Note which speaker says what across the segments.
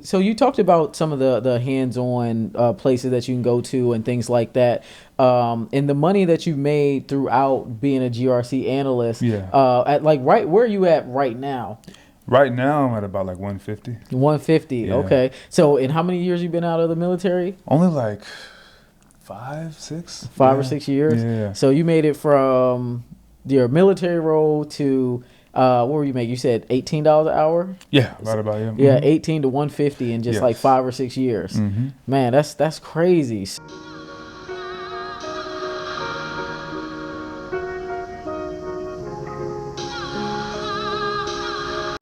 Speaker 1: So you talked about some of the hands-on places that you can go to and things like that, and the money that you've made throughout being a GRC analyst.
Speaker 2: Yeah.
Speaker 1: At like right where are you at right now?
Speaker 2: Right now, I'm at about like 150.
Speaker 1: 150.
Speaker 2: Yeah.
Speaker 1: Okay. So in how many years you been out of the military?
Speaker 2: Only like 5, 6.
Speaker 1: Five or 6 years.
Speaker 2: Yeah.
Speaker 1: So you made it from your military role to what were you making? You said $18 an hour.
Speaker 2: Yeah, right about, yeah.
Speaker 1: Yeah, 18 to 150 in just like
Speaker 2: Yes.
Speaker 1: 5 or 6 years.
Speaker 2: Mhm.
Speaker 1: Man, that's crazy.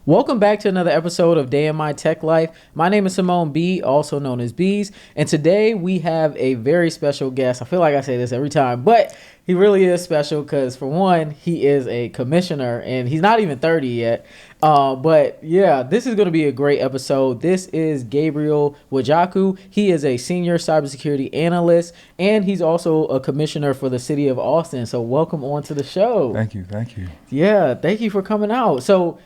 Speaker 1: Welcome back to another episode of Day in My Tech Life. My name is Simone B, also known as Bees, and today we have a very special guest. I feel like I say this every time, but he really is special because, for one, he is a commissioner, and he's not even 30 yet. But yeah, this is going to be a great episode. This is Gabriel Nwajiaku. He is a senior cybersecurity analyst, and he's also a commissioner for the city of Austin. So welcome on to the show.
Speaker 2: Thank you. Thank you.
Speaker 1: Yeah, thank you for coming out. So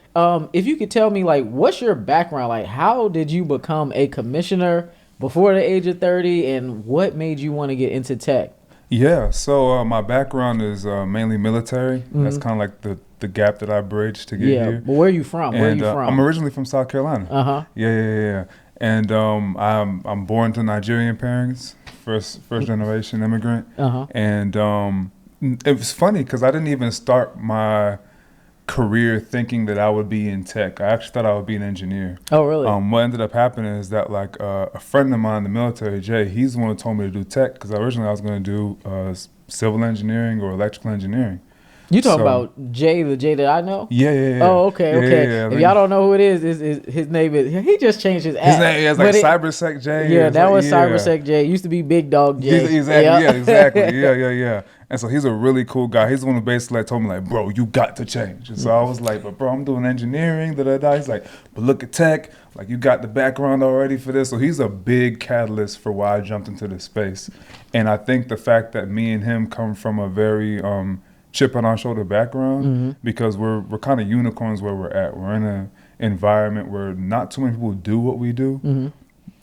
Speaker 1: if you could tell me, like, what's your background? Like, how did you become a commissioner before the age of 30, and what made you want to get into tech?
Speaker 2: Yeah, so my background is mainly military. That's kind of like the gap that I bridged to get here.
Speaker 1: But where are you from? Where are you from?
Speaker 2: I'm originally from South Carolina.
Speaker 1: Uh-huh.
Speaker 2: Yeah. And I'm born to Nigerian parents, first generation immigrant.
Speaker 1: Uh-huh.
Speaker 2: And it was funny because I didn't even start my career thinking that I would be in tech. I actually thought I would be an engineer.
Speaker 1: Oh, really?
Speaker 2: What ended up happening is that like a friend of mine in the military, Jay, he's the one who told me to do tech because originally I was going to do civil engineering or electrical engineering.
Speaker 1: You talking about Jay, the Jay that I know?
Speaker 2: Yeah.
Speaker 1: Oh, okay.
Speaker 2: Yeah.
Speaker 1: If y'all don't know who it is his name is, he just changed his app.
Speaker 2: His name is like Cybersec Jay.
Speaker 1: Yeah, that was Cybersec Jay. It used to be Big Dog Jay.
Speaker 2: Exactly. Yeah. And so he's a really cool guy. He's the one who basically like told me like, bro, you got to change. And so I was like, but bro, I'm doing engineering, da. He's like, but look at tech. Like, you got the background already for this. So he's a big catalyst for why I jumped into this space. And I think the fact that me and him come from a very chip on our shoulder background, because we're kind of unicorns where we're at. We're in an environment where not too many people do what we do.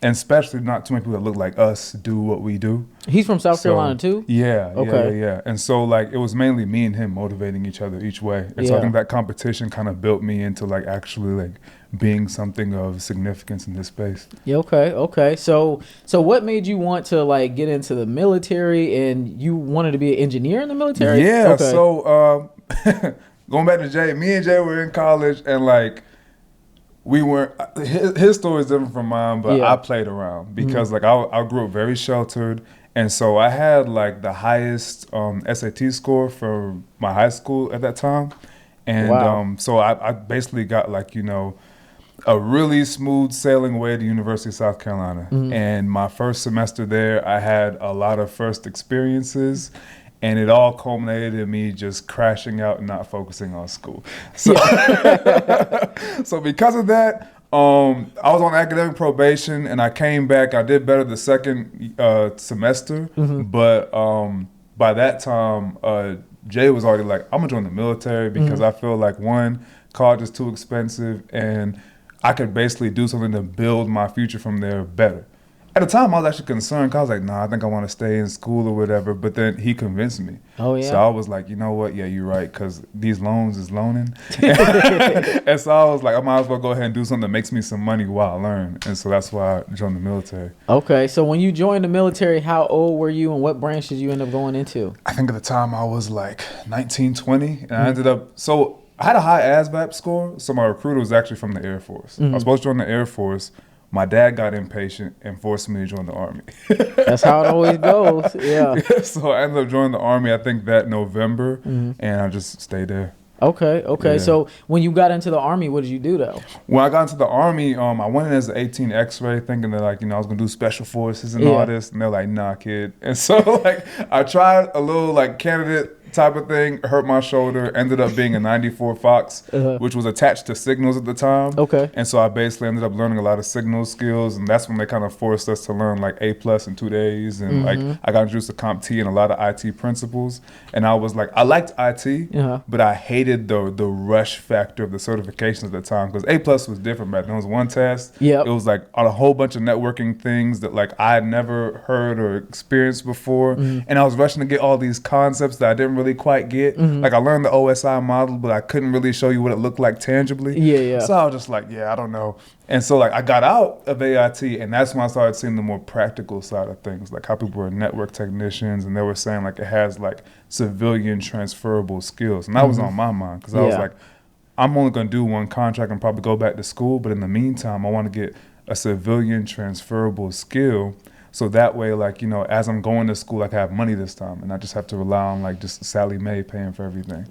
Speaker 2: And especially not too many people that look like us do what we do.
Speaker 1: He's from South Carolina too?
Speaker 2: Yeah.
Speaker 1: Okay.
Speaker 2: Yeah. And so like it was mainly me and him motivating each other each way. And so I think that competition kind of built me into like actually like being something of significance in this space.
Speaker 1: Yeah, okay. So what made you want to like get into the military, and you wanted to be an engineer in the military?
Speaker 2: Yeah.
Speaker 1: Okay.
Speaker 2: So going back to Jay, me and Jay were in college and like we weren't, his story is different from mine, but I played around because like I grew up very sheltered. And so I had like the highest SAT score for my high school at that time. And so I basically got like, you know, a really smooth sailing way to University of South Carolina. And my first semester there, I had a lot of first experiences. And it all culminated in me just crashing out and not focusing on school. So, so because of that, I was on academic probation and I came back. I did better the second semester. But by that time, Jay was already like, I'm going to join the military because I feel like, one, college is too expensive and I could basically do something to build my future from there better. At the time, I was actually concerned because I was like, nah, I think I want to stay in school or whatever. But then he convinced me.
Speaker 1: Oh, yeah.
Speaker 2: So I was like, you know what? Yeah, you're right, because these loans is loaning. And so I was like, I might as well go ahead and do something that makes me some money while I learn. And so that's why I joined the military.
Speaker 1: Okay, so when you joined the military, how old were you and what branch did you end up going into?
Speaker 2: I think at the time I was like 19, 20. And I ended up, so I had a high ASVAB score. So my recruiter was actually from the Air Force. I was supposed to join the Air Force. My dad got impatient and forced me to join the Army.
Speaker 1: That's how it always goes. Yeah.
Speaker 2: So I ended up joining the Army, I think that November, and I just stayed there.
Speaker 1: Okay.
Speaker 2: Yeah.
Speaker 1: So when you got into the Army, what did you do though?
Speaker 2: When I got into the Army, I went in as an 18 X-ray thinking that like, you know, I was gonna do special forces and all this, and they're like, nah, kid. And so like I tried a little like candidate type of thing. Hurt my shoulder. Ended up being a 94 Fox, which was attached to signals at the time.
Speaker 1: Okay.
Speaker 2: And so I basically ended up learning a lot of signal skills, and that's when they kind of forced us to learn like A+ in 2 days, and like I got introduced to CompT and a lot of IT principles. And I was like, I liked IT, but I hated the rush factor of the certifications at the time, because A+ was different back then. It was one test. It was like on a whole bunch of networking things that like I had never heard or experienced before, and I was rushing to get all these concepts that I didn't really quite get. Like I learned the OSI model, but I couldn't really show you what it looked like tangibly. So I was just like, I don't know. And so like I got out of AIT, and that's when I started seeing the more practical side of things, like how people were network technicians, and they were saying like it has like civilian transferable skills. And that was on my mind, because I was like, I'm only going to do one contract and probably go back to school, but in the meantime, I want to get a civilian transferable skill. So that way, like, you know, as I'm going to school, I can have money this time, and I just have to rely on like just Sally Mae paying for everything.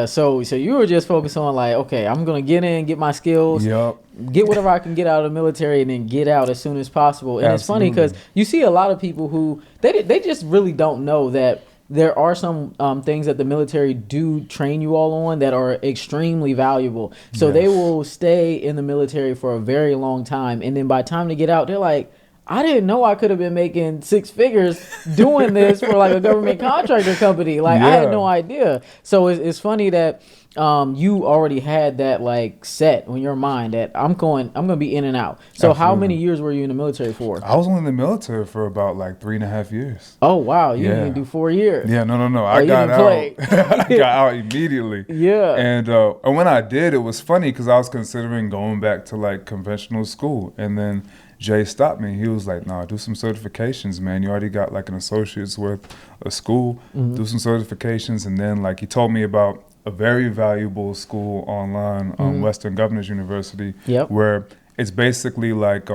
Speaker 1: So you were just focused on like, okay, I'm gonna get in, get my skills, get whatever I can get out of the military, and then get out as soon as possible. And it's funny because you see a lot of people who they just really don't know that there are some things that the military do train you all on that are extremely valuable. So they will stay in the military for a very long time, and then by the time they get out, they're like, I didn't know I could have been making 6 figures doing this for like a government contractor company. Like I had no idea. So it's funny that you already had that like set in your mind that I'm going to be in and out. So how many years were you in the military for?
Speaker 2: I was only in the military for about like 3.5 years.
Speaker 1: Oh wow, you didn't do 4 years.
Speaker 2: No. I got out. I got out immediately. And when I did, it was funny because I was considering going back to like conventional school, and then Jay stopped me. He was like, "No, do some certifications, man. You already got like an associate's worth of school. Do some certifications." And then like he told me about a very valuable school online, Western Governors University, where it's basically like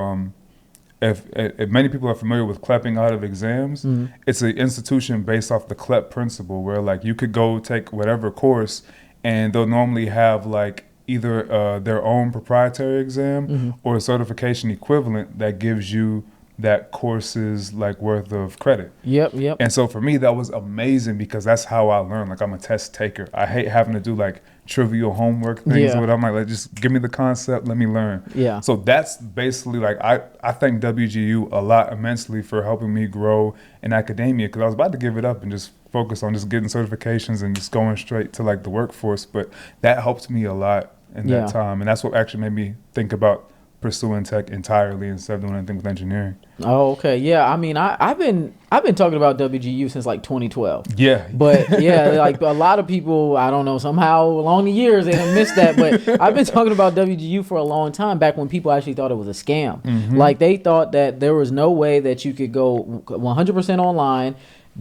Speaker 2: if many people are familiar with clepping out of exams, it's an institution based off the CLEP principle, where like you could go take whatever course, and they'll normally have like either their own proprietary exam or a certification equivalent that gives you that course's like worth of credit. And so for me, that was amazing, because that's how I learn. Like I'm a test taker. I hate having to do like trivial homework things. But I'm like, just give me the concept, let me learn. So that's basically like I thank WGU a lot immensely for helping me grow in academia, because I was about to give it up and just focus on just getting certifications and just going straight to like the workforce. But that helped me a lot in that time, and that's what actually made me think about pursuing tech entirely instead of doing anything with engineering.
Speaker 1: Oh, okay. Yeah, I mean, I've been talking about WGU since like 2012. But like a lot of people, I don't know, somehow along the years they have missed that. But I've been talking about WGU for a long time, back when people actually thought it was a scam. Like they thought that there was no way that you could go 100% online,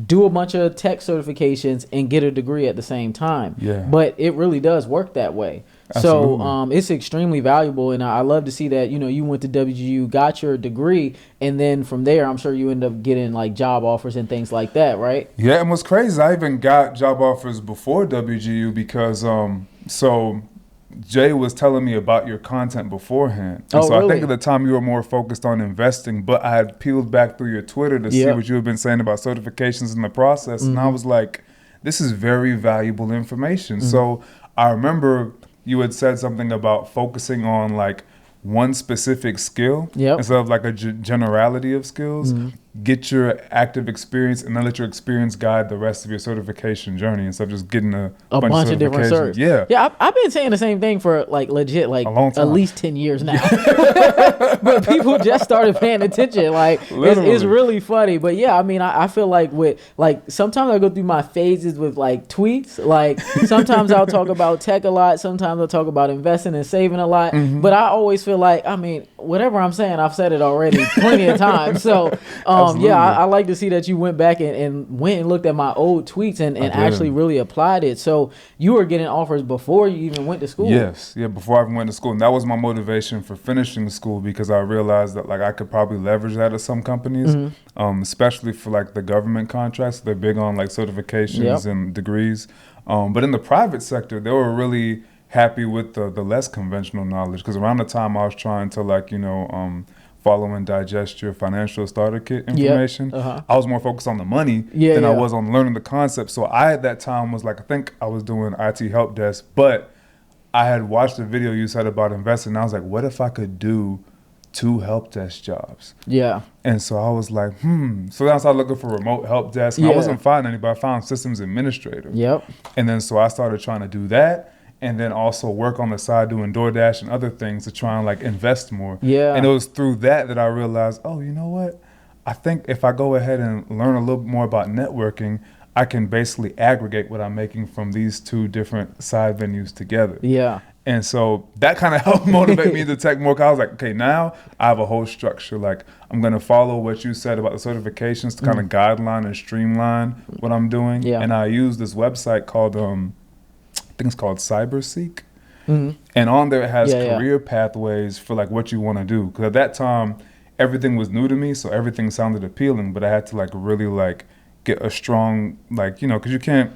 Speaker 1: do a bunch of tech certifications, and get a degree at the same time. But it really does work that way. Absolutely. So it's extremely valuable, and I love to see that, you know, you went to WGU, got your degree, and then from there I'm sure you end up getting like job offers and things like that, right?
Speaker 2: Yeah, and what's crazy, I even got job offers before WGU, because so Jay was telling me about your content beforehand. And so really? I think at the time you were more focused on investing, but I had peeled back through your Twitter to see what you had been saying about certifications in the process, and I was like, this is very valuable information. So I remember you had said something about focusing on like one specific skill instead of like a generality of skills. Get your active experience, and then let your experience guide the rest of your certification journey instead of just getting a bunch of different certs.
Speaker 1: I've been saying the same thing for like legit like at least 10 years now. But people just started paying attention. Like it's really funny. But yeah, I mean, I feel like with like sometimes I go through my phases with like tweets. Like sometimes I'll talk about tech a lot, sometimes I'll talk about investing and saving a lot. But I always feel like, I mean, whatever I'm saying, I've said it already plenty of times. So I like to see that you went back and went and looked at my old tweets and actually really applied it. So you were getting offers before you even went to school.
Speaker 2: Before I even went to school. And that was my motivation for finishing school, because I realized that like I could probably leverage that at some companies, especially for like the government contracts. They're big on like certifications and degrees. But in the private sector, they were really happy with the less conventional knowledge, because around the time I was trying to like, you know, follow and digest your financial starter kit information. I was more focused on the money than I was on learning the concept. So I at that time was like, I think I was doing IT help desk, but I had watched a video you said about investing, and I was like, what if I could do 2 help desk jobs?
Speaker 1: Yeah.
Speaker 2: And so I was like, So then I started looking for remote help desk. I wasn't finding anybody. I found systems administrator.
Speaker 1: Yep.
Speaker 2: And then so I started trying to do that, and then also work on the side doing DoorDash and other things to try and like invest more.
Speaker 1: Yeah.
Speaker 2: And it was through that I realized, oh, you know what? I think if I go ahead and learn a little bit more about networking, I can basically aggregate what I'm making from these 2 different side venues together.
Speaker 1: Yeah.
Speaker 2: And so that kind of helped motivate me to tech more. 'Cause I was like, okay, now I have a whole structure. Like, I'm going to follow what you said about the certifications to kind of guideline and streamline what I'm doing.
Speaker 1: Yeah.
Speaker 2: And I use this website called, I think it's called Cybersecurity. And on there it has career pathways for like what you want to do. Because at that time, everything was new to me. So everything sounded appealing, but I had to like really like get a strong, like, you know, because you can't,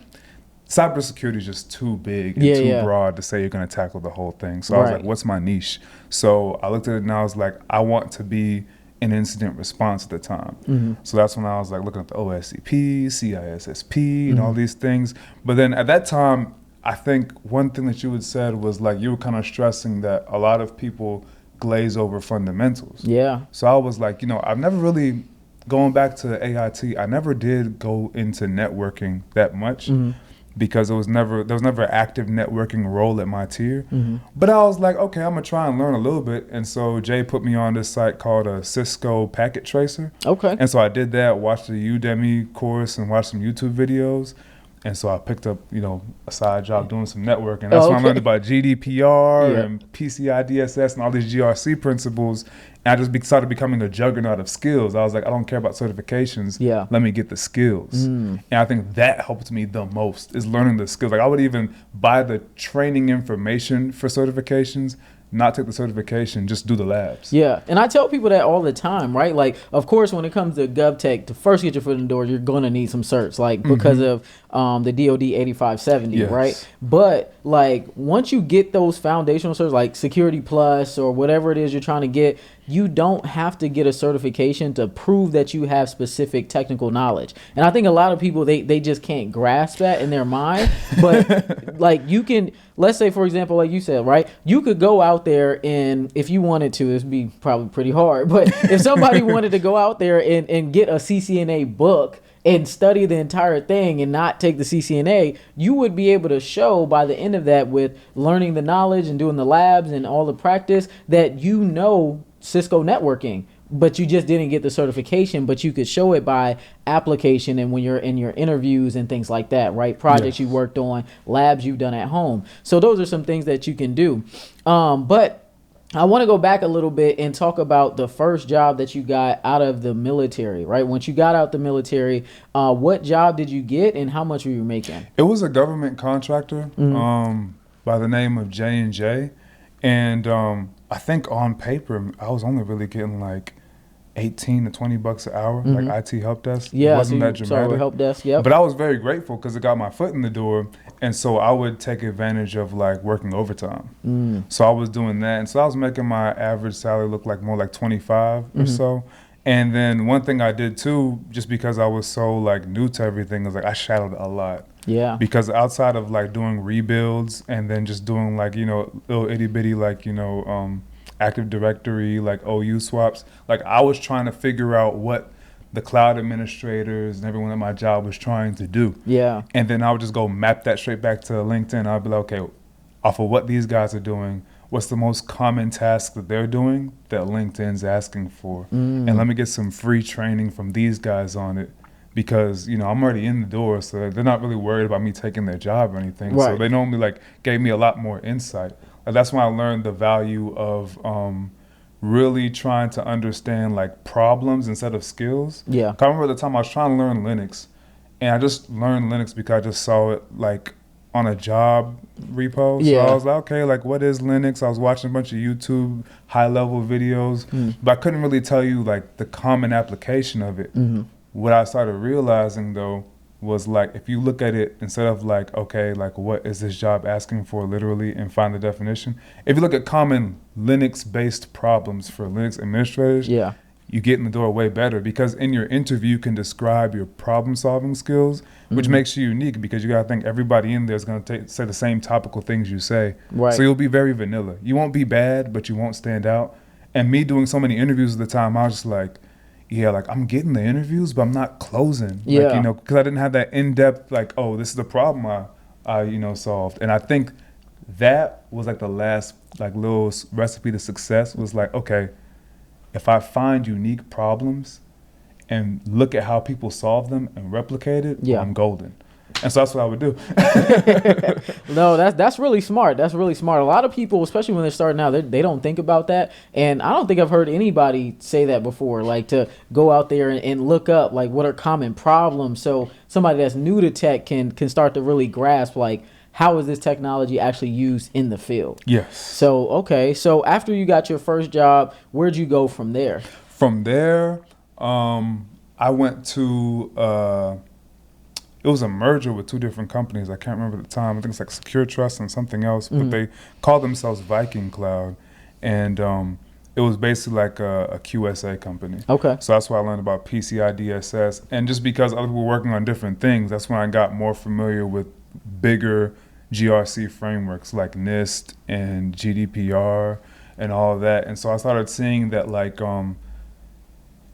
Speaker 2: cybersecurity is just too big and too broad to say you're going to tackle the whole thing. So I was like, what's my niche? So I looked at it and I was like, I want to be in incident response at the time. So that's when I was like looking at the OSCP, CISSP, and all these things. But then at that time, I think one thing that you had said was like, you were kind of stressing that a lot of people glaze over fundamentals. Yeah. So I was like, you know, I've never really, going back to AIT, I never did go into networking that much. Because there was never an active networking role at my tier. But I was like, okay, I'm gonna try and learn a little bit. And so Jay put me on this site called a Cisco Packet Tracer. Okay. And so I did that, watched a Udemy course and watched some YouTube videos. And so I picked up, you know, a side job doing some networking. That's when I learned about GDPR and PCI DSS and all these GRC principles. And I just started becoming a juggernaut of skills. I was like, I don't care about certifications. Let me get the skills. And I think that helped me the most, is learning the skills. Like I would even buy the training information for certifications, not take the certification, just do the labs. Yeah, and I tell people that all the time, right? Like, of course, when it comes to GovTech, to first get your foot in the door, you're going to need some certs, like because of the DoD 8570, right? But like once you get those foundational certs, like Security Plus or whatever it is you're trying to get, you don't have to get a certification to prove that you have specific technical knowledge. And I think a lot of people, they just can't grasp that in their mind. But like you can, let's say, for example, like you said, right? You could go out there and if you wanted to, it'd be probably pretty hard. But if somebody wanted to go out there and get a CCNA book and study the entire thing and not take the CCNA, you would be able to show by the end of that, with learning the knowledge and doing the labs and all the practice, that you know Cisco networking, but you just didn't get the certification, but you could show it by application and when you're in your interviews and things like that, right? Projects you worked on, labs you've done at home. So those are some things that you can do. But I want to go back a little bit and talk about the first job that you got out of the military, right? Once you got out the military, what job did you get and how much were you making? It was a government contractor by the name of J&J. And I think on paper, I was only really getting like 18 to 20 bucks an hour, like IT help desk. Yeah, it wasn't that dramatic. Help desk, yep. But I was very grateful because it got my foot in the door. And so I would take advantage of like working overtime. So I was doing that. And so I was making my average salary look like more like 25 or so. And then one thing I did too, just because I was so like new to everything, was like I shadowed a lot. Yeah. Because outside of like doing rebuilds and then just doing like, you know, little itty bitty like, you know, Active Directory, like OU swaps, like I was trying to figure out what the cloud administrators and everyone at my job was trying to do. Yeah. And then I would just go map that straight back to LinkedIn. I'd be like, okay, off of what these guys are doing, what's the most common task that they're doing that LinkedIn's asking for? And let me get some free training from these guys on it. Because, you know, I'm already in the door, so they're not really worried about me taking their job or anything. Right. So they normally like gave me a lot more insight. Like, that's when I learned the value of really trying to understand like problems instead of skills. Yeah. I remember at the time I was trying to learn Linux, and I just learned Linux because I just saw it like on a job repo. So I was like, okay, like what is Linux? I was watching a bunch of YouTube high level videos, but I couldn't really tell you like the common application of it. What I started realizing though was like, if you look at it instead of like, okay, like what is this job asking for literally and find the definition. If you look at common Linux-based problems for Linux administrators,
Speaker 1: Yeah.
Speaker 2: you get in the door way better because in your interview you can describe your problem-solving skills, which makes you unique because you got to think everybody in there is going to say the same topical things you say.
Speaker 1: Right.
Speaker 2: So you'll be very vanilla. You won't be bad, but you won't stand out. And me doing so many interviews at the time, I was just like, yeah, like I'm getting the interviews, but I'm not closing.
Speaker 1: Yeah.
Speaker 2: Like, you know, because I didn't have that in-depth, like, oh, this is the problem I you know, solved. And I think that was like the last, like, little recipe to success was like, okay, if I find unique problems and look at how people solve them and replicate it,
Speaker 1: yeah,
Speaker 2: I'm golden. And so that's what I would do.
Speaker 1: No, that's really smart. That's really smart. A lot of people, especially when they're starting out, they don't think about that. And I don't think I've heard anybody say that before, like to go out there and look up like what are common problems. So somebody that's new to tech can start to really grasp like, how is this technology actually used in the field?
Speaker 2: Yes.
Speaker 1: So, okay. So after you got your first job, where'd you go from there?
Speaker 2: From there, I went to, it was a merger with two different companies. I can't remember at the time. I think it's like Secure Trust and something else, but they called themselves Viking Cloud. And it was basically like a QSA company.
Speaker 1: Okay.
Speaker 2: So that's why I learned about PCI DSS. And just because other people were working on different things, that's when I got more familiar with bigger GRC frameworks like NIST and GDPR and all of that. And so I started seeing that like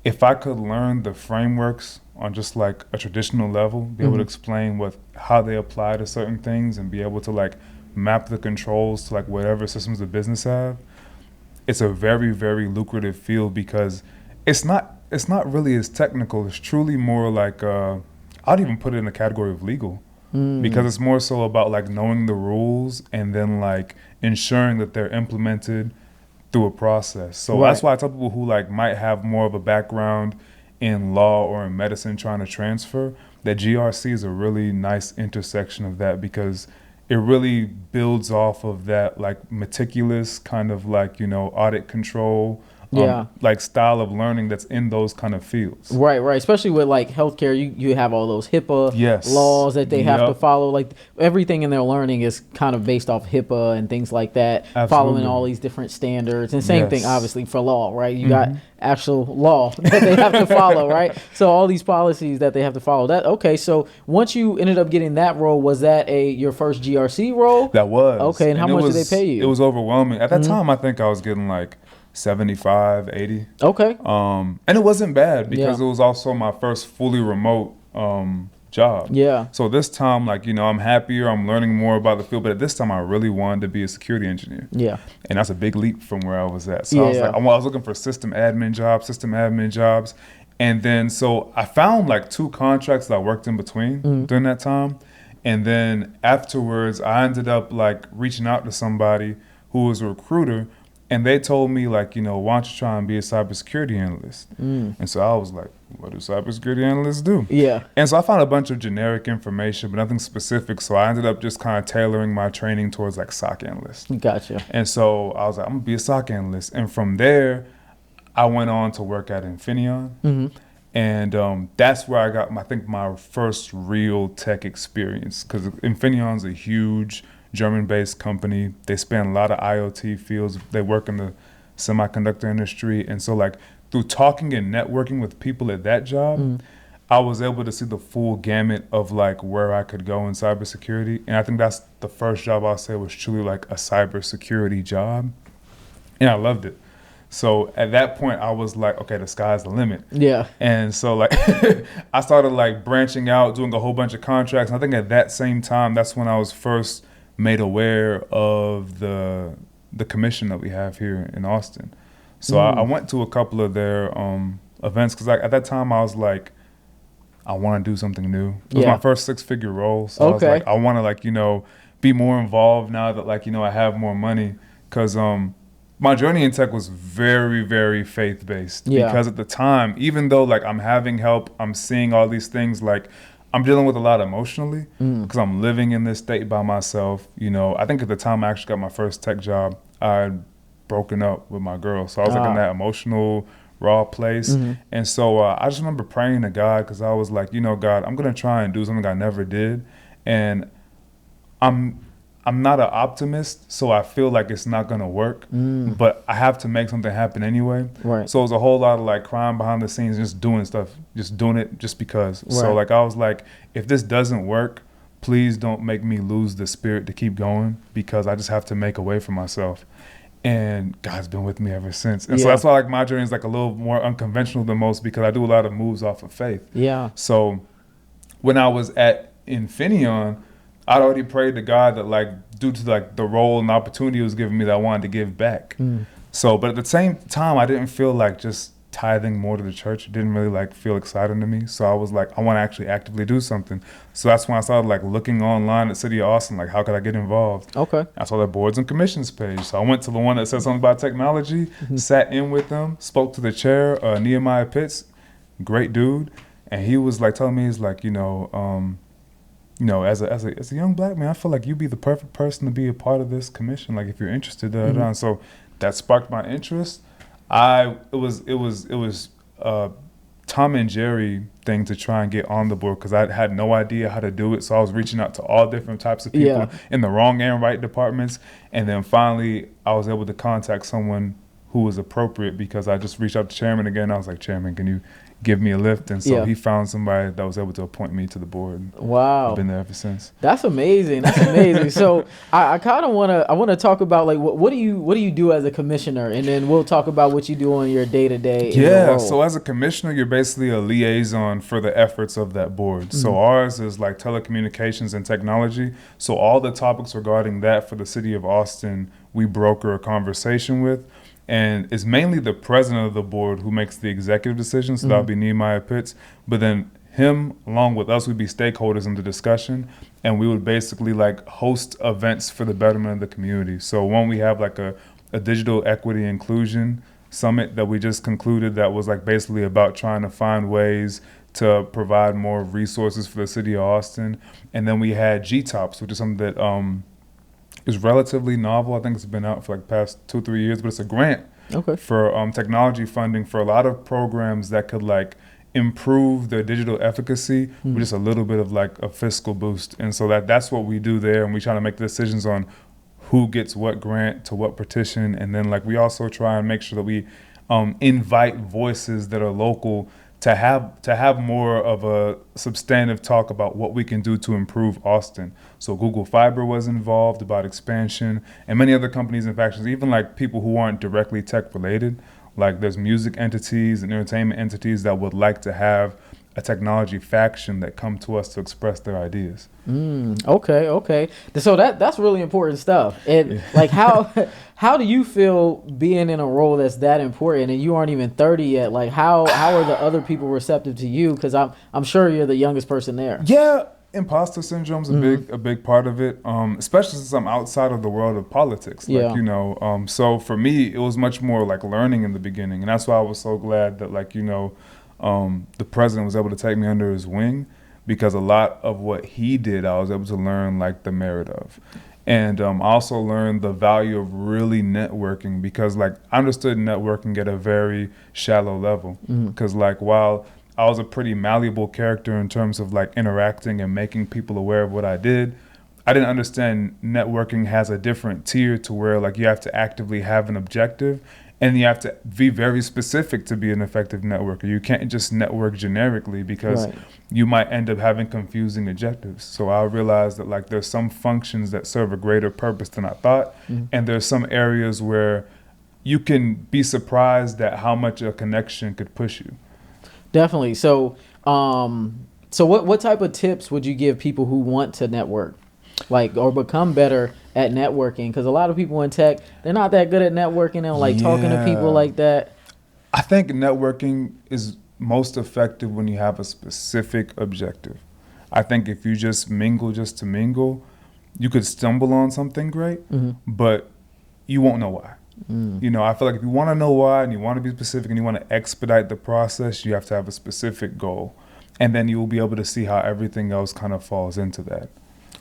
Speaker 2: if I could learn the frameworks on just like a traditional level, be able to explain how they apply to certain things and be able to like map the controls to like whatever systems the business have, it's a very, very lucrative field because it's not really as technical. It's truly more like I'd even put it in the category of legal. Because it's more so about like knowing the rules and then like ensuring that they're implemented through a process. So that's why I tell people who like might have more of a background in law or in medicine trying to transfer, that GRC is a really nice intersection of that because it really builds off of that like meticulous kind of like, you know, audit control, like style of learning that's in those kind of fields.
Speaker 1: Right. Especially with like healthcare, you have all those HIPAA laws that they have to follow. Like everything in their learning is kind of based off HIPAA and things like that, following all these different standards. And same thing, obviously, for law, right? You got actual law that they have to follow, right? So all these policies that they have to follow. That okay? So once you ended up getting that role, was that your first GRC role?
Speaker 2: That was.
Speaker 1: Okay, and how much did they pay you?
Speaker 2: It was overwhelming. At that time, I think I was getting like 75, 80.
Speaker 1: Okay.
Speaker 2: And it wasn't bad because it was also my first fully remote job.
Speaker 1: Yeah.
Speaker 2: So this time, like, you know, I'm happier, I'm learning more about the field, but at this time I really wanted to be a security engineer.
Speaker 1: Yeah.
Speaker 2: And that's a big leap from where I was at. So I was like, I was looking for system admin jobs. And then, so I found like 2 contracts that I worked in between during that time. And then afterwards, I ended up like reaching out to somebody who was a recruiter. And they told me, like, you know, why don't you try and be a cybersecurity analyst? And so I was like, what do cybersecurity analysts do?
Speaker 1: Yeah.
Speaker 2: And so I found a bunch of generic information, but nothing specific. So I ended up just kind of tailoring my training towards, like, SOC analyst.
Speaker 1: Gotcha.
Speaker 2: And so I was like, I'm going to be a SOC analyst. And from there, I went on to work at Infineon. And that's where I got, I think, my first real tech experience. Because Infineon's a huge German-based company. They span a lot of IoT fields. They work in the semiconductor industry. And so like through talking and networking with people at that job, I was able to see the full gamut of like where I could go in cybersecurity. And I think that's the first job I'll say was truly like a cybersecurity job. And I loved it. So at that point I was like, okay, the sky's the limit. Yeah. And so like I started like branching out, doing a whole bunch of contracts. And I think at that same time, that's when I was first made aware of the commission that we have here in Austin. So I went to a couple of their events because at that time I was like, I want to do something new. It was my first 6-figure role. So I was like, I want to like, you know, be more involved now that like, you know, I have more money. Because my journey in tech was very, very faith-based. Because at the time, even though like I'm having help, I'm seeing all these things like, I'm dealing with a lot emotionally because I'm living in this state by myself. You know, I think at the time I actually got my first tech job, I had broken up with my girl. So I was like in that emotional raw place. And so I just remember praying to God, because I was like, God, I'm going to try and do something I never did. And I'm not an optimist, so I feel like it's not going to work, but I have to make something happen anyway.
Speaker 1: Right.
Speaker 2: So it was a whole lot of like crying behind the scenes, just doing stuff, just doing it just because. Right. So like I was like, if this doesn't work, please don't make me lose the spirit to keep going, because I just have to make a way for myself. And God's been with me ever since. And so that's why like my journey is like a little more unconventional than most, because I do a lot of moves off of faith. Yeah. So when I was at Infineon, I'd already prayed to God that like due to like the role and opportunity he was giving me, that I wanted to give back. So, but at the same time, I didn't feel like just tithing more to the church. It didn't really like feel exciting to me. So I was like, I want to actually actively do something. So that's when I started like looking online at City of Austin, like how could I get involved? Okay. I saw their boards and commissions page. So I went to the one that said something about technology, sat in with them, spoke to the chair, Nehemiah Pitts, great dude. And he was like telling me, he's like, as a young black man, I feel like you'd be the perfect person to be a part of this commission. Like if you're interested, And so that sparked my interest. It was Tom and Jerry thing to try and get on the board, because I had no idea how to do it. So I was reaching out to all different types of people in the wrong and right departments. And then finally I was able to contact someone who was appropriate, because I just reached out to Chairman again. I was like, Chairman, can you give me a lift? And so he found somebody that was able to appoint me to the board. Wow. I've been there ever since.
Speaker 1: That's amazing. That's amazing. So I kind of want to talk about like what do you do as a commissioner, and then we'll talk about what you do on your day-to-day.
Speaker 2: Yeah. So as a commissioner, you're basically a liaison for the efforts of that board. So ours is like telecommunications and technology. So all the topics regarding that for the city of Austin, we broker a conversation with. And it's mainly the president of the board who makes the executive decisions. So that'll be Nehemiah Pitts. But then him, along with us, would be stakeholders in the discussion. And we would basically like host events for the betterment of the community. So when we have like a digital equity inclusion summit that we just concluded, that was like basically about trying to find ways to provide more resources for the city of Austin. And then we had GTOPS, which is something that is relatively novel. I think it's been out for like past 2-3 years, but it's a grant for technology funding for a lot of programs that could like improve their digital efficacy with just a little bit of like a fiscal boost. And so that's what we do there. And we try to make decisions on who gets what grant to what petition. And then like we also try and make sure that we invite voices that are local to have more of a substantive talk about what we can do to improve Austin. So Google Fiber was involved about expansion, and many other companies and factions, even like people who aren't directly tech related. Like there's music entities and entertainment entities that would like to have a technology faction that come to us to express their ideas.
Speaker 1: Okay. So that's really important stuff. And like how do you feel being in a role that's that important and you aren't even 30 yet? Like how are the other people receptive to you? Because I'm sure you're the youngest person there.
Speaker 2: Yeah, imposter syndrome is a big part of it, especially since I'm outside of the world of politics. Like, so for me, it was much more like learning in the beginning, and that's why I was so glad that like the president was able to take me under his wing, because a lot of what he did, I was able to learn like the merit of. And I also learned the value of really networking, because like I understood networking at a very shallow level. Because like while I was a pretty malleable character in terms of like interacting and making people aware of what I did, I didn't understand networking has a different tier to where like you have to actively have an objective. And you have to be very specific to be an effective networker. You can't just network generically, because you might end up having confusing objectives. So I realized that like there's some functions that serve a greater purpose than I thought. And there's some areas where you can be surprised at how much a connection could push you.
Speaker 1: Definitely. So what type of tips would you give people who want to network? Like, or become better at networking? Because a lot of people in tech, they're not that good at networking and like talking to people like that.
Speaker 2: I think networking is most effective when you have a specific objective. I think if you just mingle just to mingle, you could stumble on something great, but you won't know why. I feel like if you want to know why and you want to be specific and you want to expedite the process, you have to have a specific goal. And then you will be able to see how everything else kind of falls into that.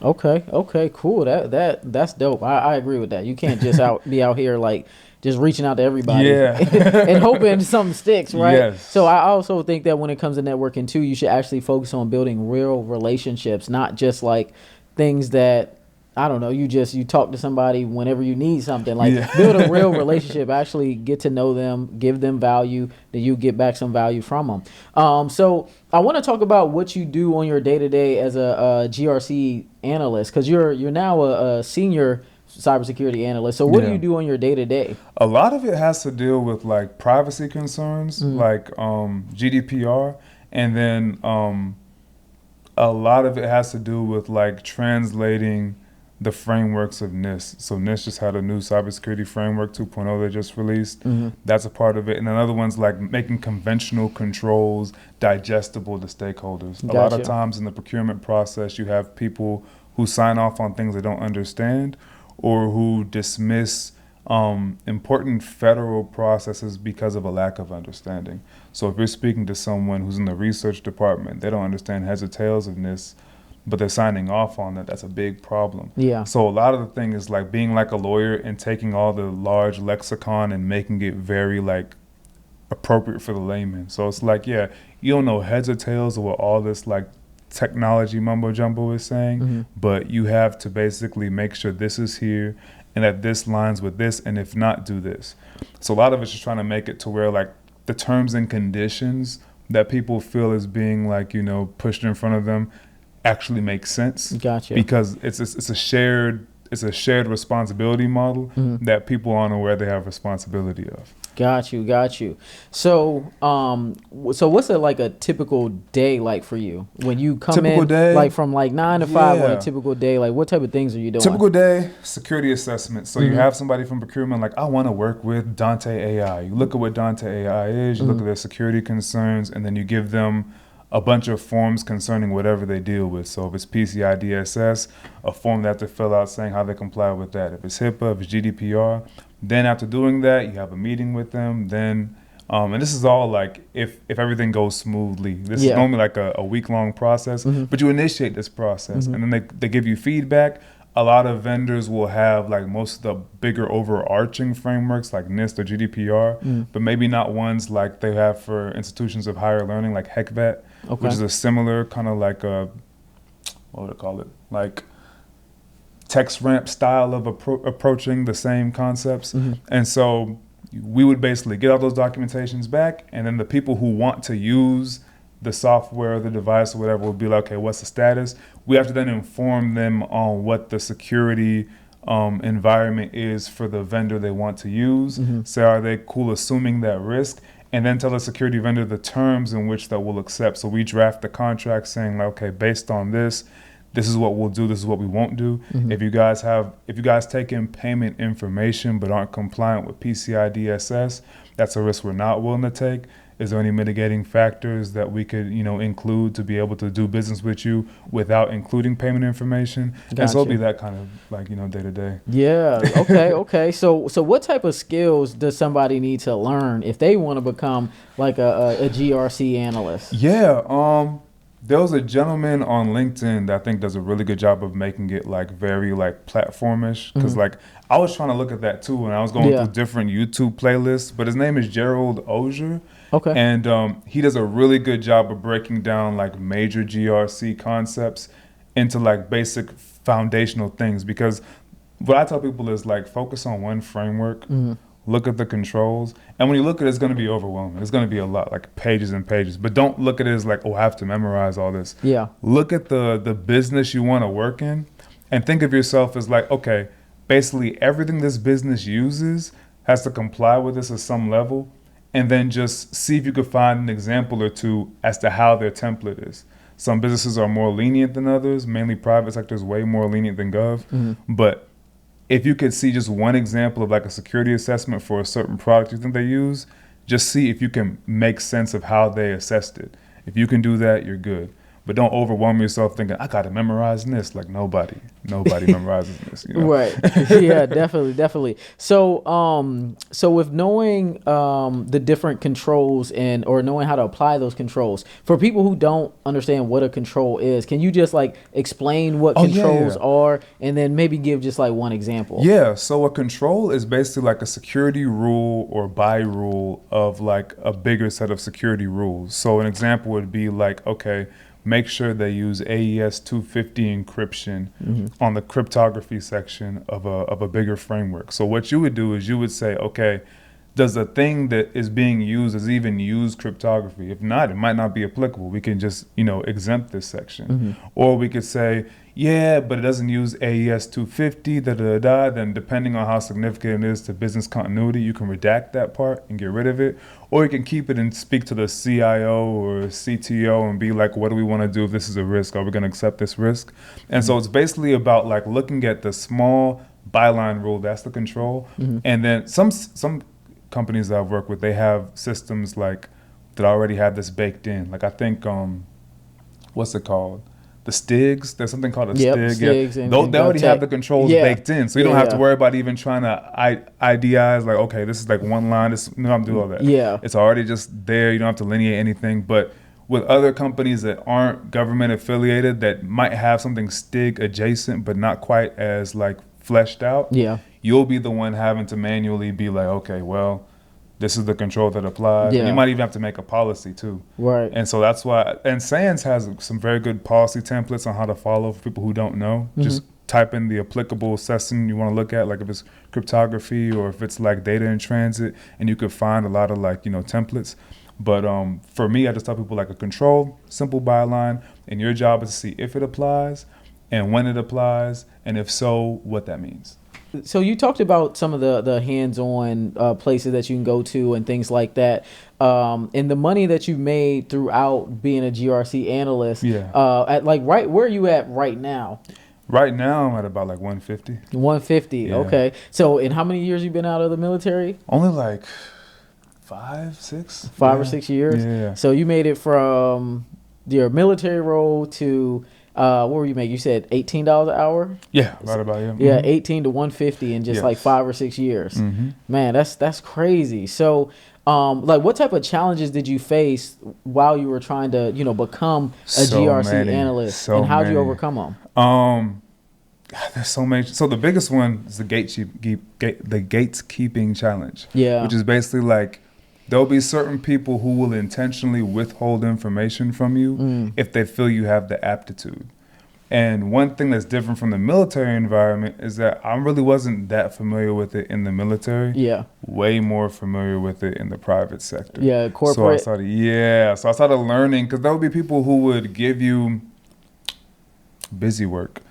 Speaker 1: Okay, cool. That's dope. I agree with that. You can't just be out here like just reaching out to everybody
Speaker 2: Yeah.
Speaker 1: and hoping something sticks, right?
Speaker 2: Yes.
Speaker 1: So I also think that when it comes to networking too, you should actually focus on building real relationships, not just like things that I don't know, you talk to somebody whenever you need something. Like build a real relationship, actually get to know them, give them value, then you get back some value from them. So I want to talk about what you do on your day to day as a GRC analyst, because you're now a senior cybersecurity analyst. So what do you do on your day to day?
Speaker 2: A lot of it has to deal with like privacy concerns, like GDPR, and then a lot of it has to do with like translating the frameworks of NIST. So NIST just had a new cybersecurity framework 2.0 they just released. That's a part of it. And another one's like making conventional controls digestible to stakeholders.
Speaker 1: Gotcha.
Speaker 2: A lot of times in the procurement process, you have people who sign off on things they don't understand or who dismiss important federal processes because of a lack of understanding. So if you're speaking to someone who's in the research department, they don't understand heads or tails of NIST, but they're signing off on that, that's a big problem.
Speaker 1: Yeah.
Speaker 2: So a lot of the thing is like being like a lawyer and taking all the large lexicon and making it very like appropriate for the layman. So it's like, yeah, you don't know heads or tails of what all this like technology mumbo jumbo is saying, but you have to basically make sure this is here and that this lines with this, and if not, do this. So a lot of it's just trying to make it to where like the terms and conditions that people feel is being like, you know, pushed in front of them actually makes sense.
Speaker 1: Gotcha.
Speaker 2: Because it's a shared responsibility model that people aren't aware they have responsibility of.
Speaker 1: Got you. So, so what's like a typical day like for you when you come
Speaker 2: Typical
Speaker 1: in,
Speaker 2: day?
Speaker 1: like from like 9 to 5 on
Speaker 2: Yeah.
Speaker 1: a typical day? Like what type of things are you doing?
Speaker 2: Typical day, security assessment. So you have somebody from procurement like, I want to work with Dante AI. You look at what Dante AI is, you look at their security concerns, and then you give them a bunch of forms concerning whatever they deal with. So if it's PCI DSS, a form they have to fill out saying how they comply with that. If it's HIPAA, if it's GDPR, then after doing that, you have a meeting with them. Then, and this is all like if everything goes smoothly. This is normally like a week-long process, but you initiate this process, and then they give you feedback. A lot of vendors will have like most of the bigger overarching frameworks like NIST or GDPR, but maybe not ones like they have for institutions of higher learning like HECVAT, which is a similar kind of like a, what would I call it? Like text ramp style of approaching the same concepts. And so we would basically get all those documentations back, and then the people who want to use the software, the device, or whatever, will be like, okay, what's the status? We have to then inform them on what the security environment is for the vendor they want to use. So are they cool assuming that risk? And then tell the security vendor the terms in which that will accept. So we draft the contract saying, like, okay, based on this, this is what we'll do, this is what we won't do. If you guys take in payment information but aren't compliant with PCI DSS, that's a risk we're not willing to take. Is there any mitigating factors that we could, include to be able to do business with you without including payment information?
Speaker 1: Gotcha.
Speaker 2: And so it'll be that kind of like, day to day.
Speaker 1: Yeah. Okay. So what type of skills does somebody need to learn if they want to become like a GRC analyst?
Speaker 2: Yeah. There was a gentleman on LinkedIn that I think does a really good job of making it like very like platformish. Because like I was trying to look at that too when I was going through different YouTube playlists. But his name is Gerald Ozier.
Speaker 1: Okay.
Speaker 2: And he does a really good job of breaking down like major GRC concepts into like basic foundational things. Because what I tell people is like focus on one framework, look at the controls, and when you look at it, it's going to be overwhelming. It's going to be a lot, like pages and pages. But don't look at it as like, oh, I have to memorize all this.
Speaker 1: Yeah.
Speaker 2: Look at the business you want to work in, and think of yourself as like, okay, basically everything this business uses has to comply with this at some level. And then just see if you could find an example or two as to how their template is. Some businesses are more lenient than others, mainly private sector is way more lenient than Gov. But if you could see just one example of like a security assessment for a certain product you think they use, just see if you can make sense of how they assessed it. If you can do that, you're good. but don't overwhelm yourself thinking I got to memorize this. Like nobody memorizes this. You know?
Speaker 1: Right. Yeah, definitely. So with knowing the different controls or knowing how to apply those controls, for people who don't understand what a control is, can you just like explain what controls are, and then maybe give just like one example?
Speaker 2: Yeah. So a control is basically like a security rule or by rule of like a bigger set of security rules. So an example would be like, okay, make sure they use AES 250 encryption on the cryptography section of a bigger framework. So what you would do is you would say, okay, does the thing that is being used is even use cryptography? If not, it might not be applicable. We can just, exempt this section. Or we could say, yeah, but it doesn't use AES 250, Then depending on how significant it is to business continuity, you can redact that part and get rid of it. Or you can keep it and speak to the CIO or CTO and be like, what do we want to do if this is a risk? Are we going to accept this risk? And so it's basically about like looking at the small byline rule, that's the control. And then some companies that I've worked with, they have systems like that already have this baked in. Like I think, what's it called? The STIGs. There's something called a STIG.
Speaker 1: STIGs
Speaker 2: they already have the controls baked in, so you don't have to worry about even trying to IDIze like, okay, this is like one line. You don't have to do all that.
Speaker 1: Yeah, it's
Speaker 2: already just there. You don't have to lineate anything. But with other companies that aren't government affiliated, that might have something STIG adjacent, but not quite as like fleshed out.
Speaker 1: Yeah,
Speaker 2: you'll be the one having to manually be like, okay, well, this is the control that applies.
Speaker 1: Yeah.
Speaker 2: And you might even have to make a policy too.
Speaker 1: Right.
Speaker 2: And so that's why, and SANS has some very good policy templates on how to follow for people who don't know. Just type in the applicable session you want to look at, like if it's cryptography or if it's like data in transit, and you could find a lot of like, templates. But for me, I just tell people like a control, simple byline, and your job is to see if it applies and when it applies, and if so, what that means.
Speaker 1: So you talked about some of the hands-on places that you can go to and things like that, and the money that you made throughout being a GRC analyst.
Speaker 2: Yeah.
Speaker 1: At like where are you at right now?
Speaker 2: Right now, I'm at about like 150.
Speaker 1: 150.
Speaker 2: Yeah.
Speaker 1: Okay. So in how many years you been out of the military?
Speaker 2: Only like 5, 6.
Speaker 1: 5 or 6 years.
Speaker 2: Yeah.
Speaker 1: So you made it from your military role to. What were you making? You said $18 an hour?
Speaker 2: Yeah, right about it.
Speaker 1: Yeah, 18 to 150 in just like 5 or 6 years. Man, that's crazy. So, like, what type of challenges did you face while you were trying to, become a GRC analyst, and how did you overcome them?
Speaker 2: There's so many. So the biggest one is the gates keeping challenge.
Speaker 1: Yeah,
Speaker 2: which is basically like, there'll be certain people who will intentionally withhold information from you if they feel you have the aptitude. And one thing that's different from the military environment is that I really wasn't that familiar with it in the military.
Speaker 1: Yeah.
Speaker 2: Way more familiar with it in the private sector.
Speaker 1: Yeah, corporate.
Speaker 2: So I started learning, because there would be people who would give you busy work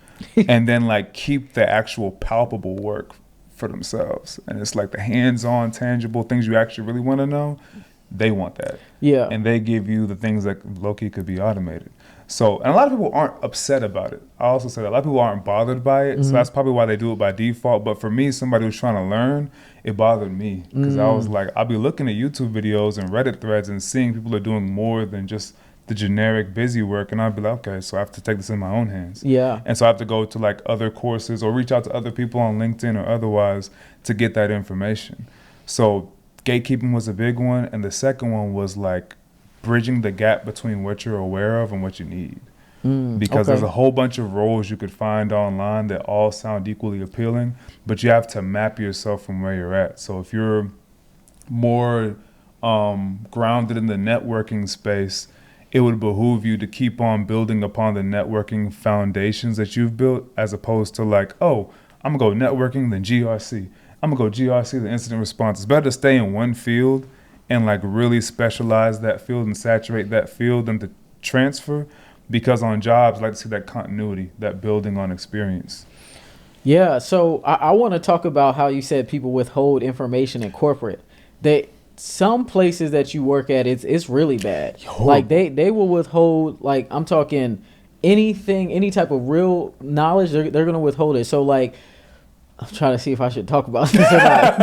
Speaker 2: and then like keep the actual palpable work for themselves. And it's like the hands-on, tangible things you actually really want to know, they want that.
Speaker 1: Yeah.
Speaker 2: And they give you the things that low-key could be automated. So, and a lot of people aren't upset about it. I also said a lot of people aren't bothered by it. So that's probably why they do it by default. But for me, somebody who's trying to learn, it bothered me. Because I was like, I'll be looking at YouTube videos and Reddit threads and seeing people are doing more than just the generic busy work, and I'd be like, okay, so I have to take this in my own hands.
Speaker 1: Yeah.
Speaker 2: And so I have to go to like other courses or reach out to other people on LinkedIn or otherwise to get that information. So gatekeeping was a big one, and the second one was like bridging the gap between what you're aware of and what you need. Because there's a whole bunch of roles you could find online that all sound equally appealing, but you have to map yourself from where you're at. So if you're more grounded in the networking space, it would behoove you to keep on building upon the networking foundations that you've built, as opposed to like, oh, I'm gonna go networking, then GRC. I'm gonna go GRC, then incident response. It's better to stay in one field and like really specialize that field and saturate that field than to transfer, because on jobs, I like to see that continuity, that building on experience.
Speaker 1: Yeah, so I want to talk about how you said people withhold information in corporate. Some places that you work at, it's really bad. Like they will withhold, like I'm talking anything, any type of real knowledge, they're gonna withhold it. So like, I'm trying to see if I should talk about this or not.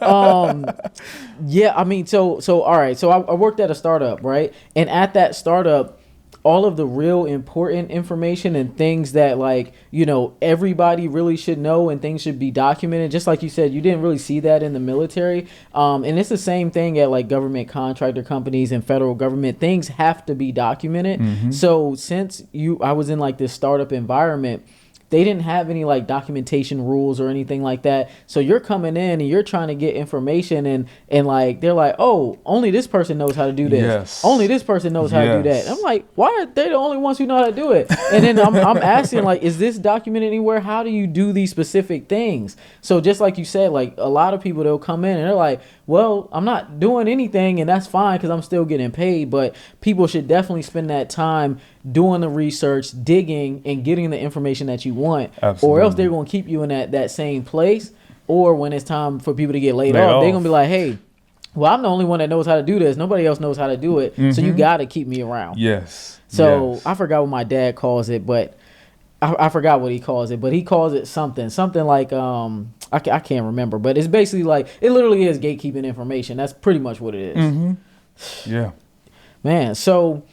Speaker 1: But yeah, I mean, so all right. So I worked at a startup, right? And at that startup, all of the real important information and things that, like, you know, everybody really should know and things should be documented. Just like you said, you didn't really see that in the military. And it's the same thing at like government contractor companies and federal government. Things have to be documented. So since I was in like this startup environment, they didn't have any like documentation rules or anything like that. So you're coming in and you're trying to get information and like they're like, oh, only this person knows how to do this.
Speaker 2: Yes.
Speaker 1: Only this person knows how to do that. I'm like, why are they the only ones who know how to do it? And then I'm asking, like, is this documented anywhere? How do you do these specific things? So just like you said, like a lot of people, they'll come in and they're like, well, I'm not doing anything and that's fine because I'm still getting paid. But people should definitely spend that time doing the research, digging, and getting the information that you want.
Speaker 2: Absolutely.
Speaker 1: Or else they're going to keep you in that same place. Or when it's time for people to get laid off, they're going to be like, hey, well, I'm the only one that knows how to do this. Nobody else knows how to do it. So you got to keep me around.
Speaker 2: Yes.
Speaker 1: So
Speaker 2: yes.
Speaker 1: I forgot what my dad calls it, but I forgot what he calls it, but he calls it something like, I can't remember, but it's basically like, it literally is gatekeeping information. That's pretty much what it is.
Speaker 2: Yeah.
Speaker 1: Man, so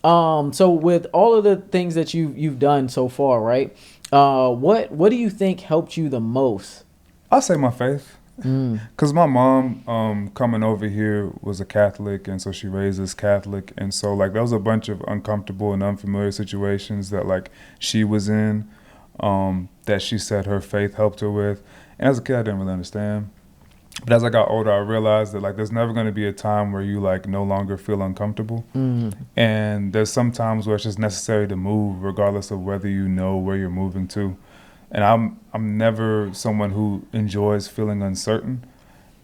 Speaker 1: with all of the things that you've done so far, right? What do you think helped you the most?
Speaker 2: I'll say my faith. Because my mom coming over here was a Catholic, and so she raised us Catholic, and so like there was a bunch of uncomfortable and unfamiliar situations that like she was in, that she said her faith helped her with. And as a kid, I didn't really understand. But as I got older, I realized that like there's never going to be a time where you like no longer feel uncomfortable. And there's some times where it's just necessary to move regardless of whether you know where you're moving to. And I'm never someone who enjoys feeling uncertain.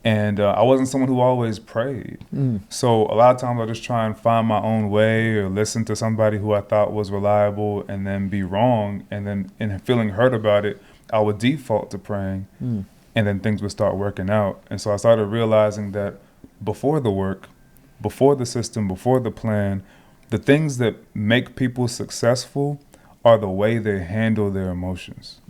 Speaker 2: And I wasn't someone who always prayed. So a lot of times I just try and find my own way or listen to somebody who I thought was reliable and then be wrong. And then in feeling hurt about it, I would default to praying. And then things would start working out. And so I started realizing that before the work, before the system, before the plan, the things that make people successful are the way they handle their emotions,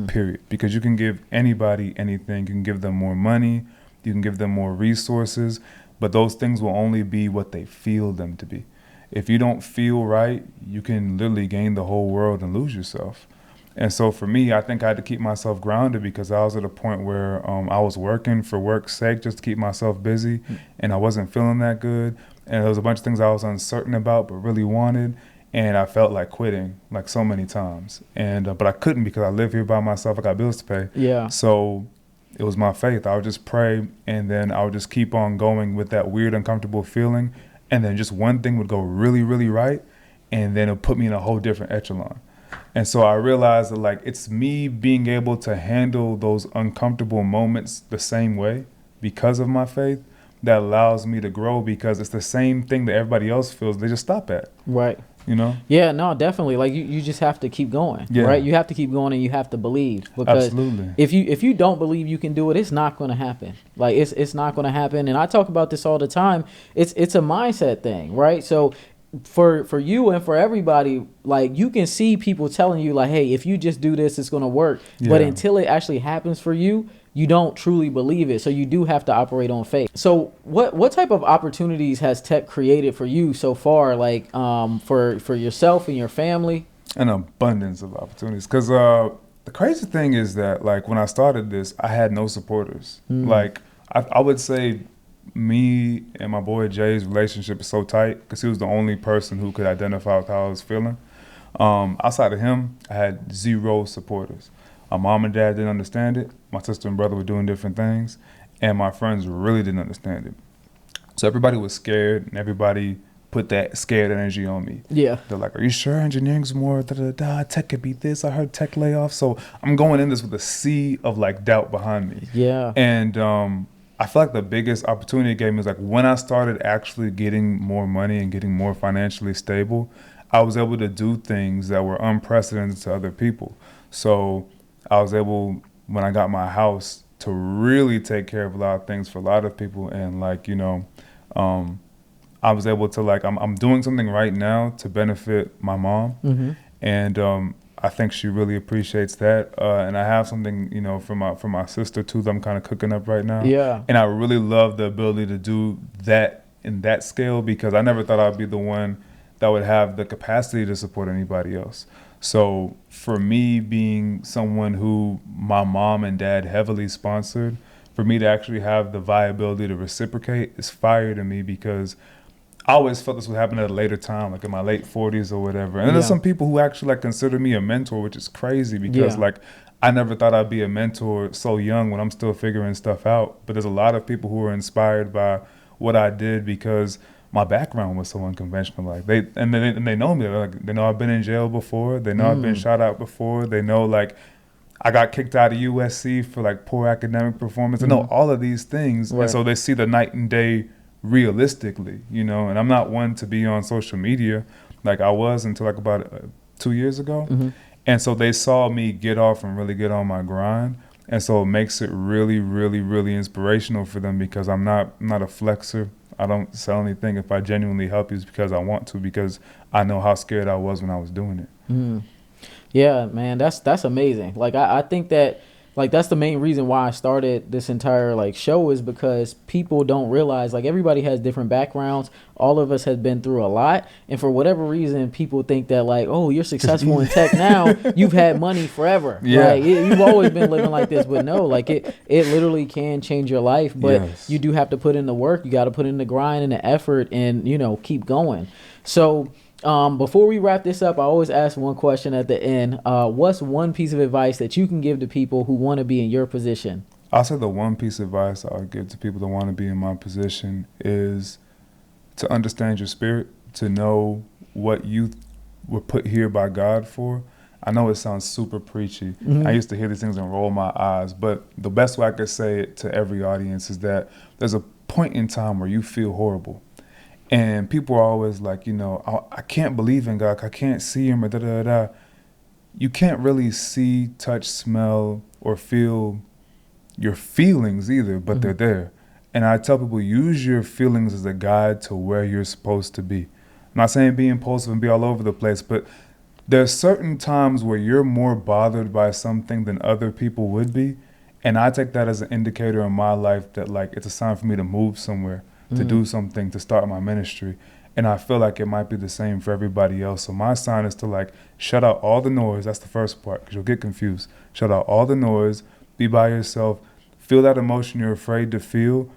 Speaker 2: period. Because you can give anybody anything. You can give them more money. You can give them more resources. But those things will only be what they feel them to be. If you don't feel right, you can literally gain the whole world and lose yourself. And so for me, I think I had to keep myself grounded because I was at a point where I was working for work's sake just to keep myself busy, and I wasn't feeling that good. And there was a bunch of things I was uncertain about but really wanted, and I felt like quitting like so many times. And but I couldn't because I live here by myself. I got bills to pay.
Speaker 1: Yeah.
Speaker 2: So it was my faith. I would just pray, and then I would just keep on going with that weird, uncomfortable feeling, and then just one thing would go really, really right, and then it put me in a whole different echelon. And so I realized that like it's me being able to handle those uncomfortable moments the same way because of my faith that allows me to grow, because it's the same thing that everybody else feels. They just stop at.
Speaker 1: Right.
Speaker 2: You know?
Speaker 1: Yeah, no, definitely. Like you just have to keep going, right? You have to keep going and you have to believe, because
Speaker 2: Absolutely.
Speaker 1: if you don't believe you can do it, it's not going to happen. Like it's not going to happen. And I talk about this all the time. It's a mindset thing, right? So for you and for everybody, like you can see people telling you like, hey, if you just do this, it's going to work. But until it actually happens for you, you don't truly believe it. So you do have to operate on faith. So what type of opportunities has tech created for you so far, like for yourself and your family?
Speaker 2: An abundance of opportunities. Because the crazy thing is that like when I started this, I had no supporters. Like I would say me and my boy Jay's relationship is so tight because he was the only person who could identify with how I was feeling. Outside of him, I had zero supporters. My mom and dad didn't understand it. My sister and brother were doing different things, and my friends really didn't understand it. So everybody was scared, and everybody put that scared energy on me.
Speaker 1: Yeah. They're
Speaker 2: like, are you sure engineering's more tech could beat this? I heard tech layoffs. So I'm going in this with a sea of like doubt behind me.
Speaker 1: Yeah.
Speaker 2: And I feel like the biggest opportunity it gave me was like when I started actually getting more money and getting more financially stable, I was able to do things that were unprecedented to other people. So I was able, when I got my house, to really take care of a lot of things for a lot of people. And like, you know, I was able to like, I'm doing something right now to benefit my mom. And I think she really appreciates that. And I have something, you know, from my sister too that I'm kind of cooking up right now.
Speaker 1: Yeah.
Speaker 2: And I really love the ability to do that in that scale, because I never thought I'd be the one that would have the capacity to support anybody else. So for me, being someone who my mom and dad heavily sponsored, for me to actually have the viability to reciprocate is fire to me, because I always felt this would happen at a later time, like in my late 40s or whatever. And there's some people who actually like consider me a mentor, which is crazy, because like I never thought I'd be a mentor so young when I'm still figuring stuff out. But there's a lot of people who are inspired by what I did because my background was so unconventional. Like they know me. Like they know I've been in jail before. They know I've been shot out before. They know like I got kicked out of USC for like poor academic performance. They know all of these things, and so they see the night and day realistically, you know. And I'm not one to be on social media like I was until like about 2 years ago. And so they saw me get off and really get on my grind. And so it makes it really, really, really inspirational for them, because I'm not a flexer. I don't sell anything. If I genuinely help you, it's because I want to, because I know how scared I was when I was doing it.
Speaker 1: Yeah, man, that's amazing. Like I think that like that's the main reason why I started this entire like show, is because people don't realize like everybody has different backgrounds. All of us have been through a lot, and for whatever reason, people think that like, oh, you're successful in tech now, you've had money forever. Like you've always been living like this. But no, like it literally can change your life. But you do have to put in the work. You got to put in the grind and the effort, and you know, keep going. So before we wrap this up, I always ask one question at the end. What's one piece of advice that you can give to people who want to be in your position?
Speaker 2: I'll say the one piece of advice I would give to people that want to be in my position is to understand your spirit, to know what you were put here by God for. I know it sounds super preachy. I used to hear these things and roll my eyes, but the best way I could say it to every audience is that there's a point in time where you feel horrible. And people are always like, you know, I can't believe in God, I can't see him, or da-da-da. You can't really see, touch, smell, or feel your feelings either, but they're there. And I tell people, use your feelings as a guide to where you're supposed to be. I'm not saying be impulsive and be all over the place, but there's certain times where you're more bothered by something than other people would be. And I take that as an indicator in my life that like it's a sign for me to move somewhere, to do something, to start my ministry. And I feel like it might be the same for everybody else. So my sign is to like shut out all the noise. That's the first part, because you'll get confused. Shut out all the noise, be by yourself, feel that emotion you're afraid to feel,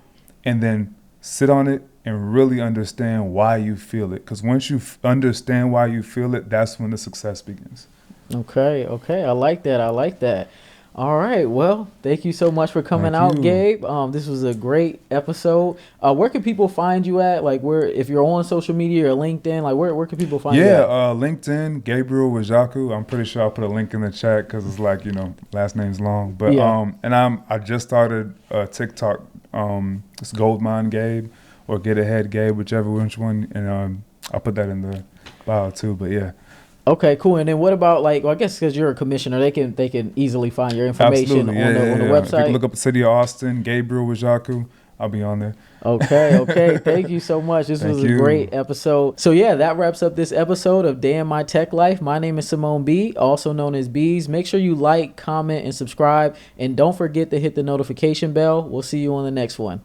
Speaker 2: and then sit on it and really understand why you feel it. Because once you understand why you feel it, that's when the success begins. Okay.
Speaker 1: I like that. All right. Well, thank you so much for coming out, Gabe. This was a great episode. Where can people find you at? Like, where, if you're on social media or LinkedIn, like where can people find you at?
Speaker 2: LinkedIn, Gabriel Nwajiaku. I'm pretty sure I'll put a link in the chat because it's like, you know, last name's long. But and I just started TikTok. It's Goldmine Gabe or Get Ahead Gabe, whichever which one. And I'll put that in the bio too. But yeah.
Speaker 1: Okay, cool. And then what about like? Well, I guess because you're a commissioner, they can easily find your information on the website.
Speaker 2: If you can look up the city of Austin, Gabriel Nwajiaku. I'll be on there.
Speaker 1: Okay. Thank you so much. This was a great episode. So yeah, that wraps up this episode of Day in My Tech Life. My name is Simone B, also known as Bees. Make sure you like, comment, and subscribe. And don't forget to hit the notification bell. We'll see you on the next one.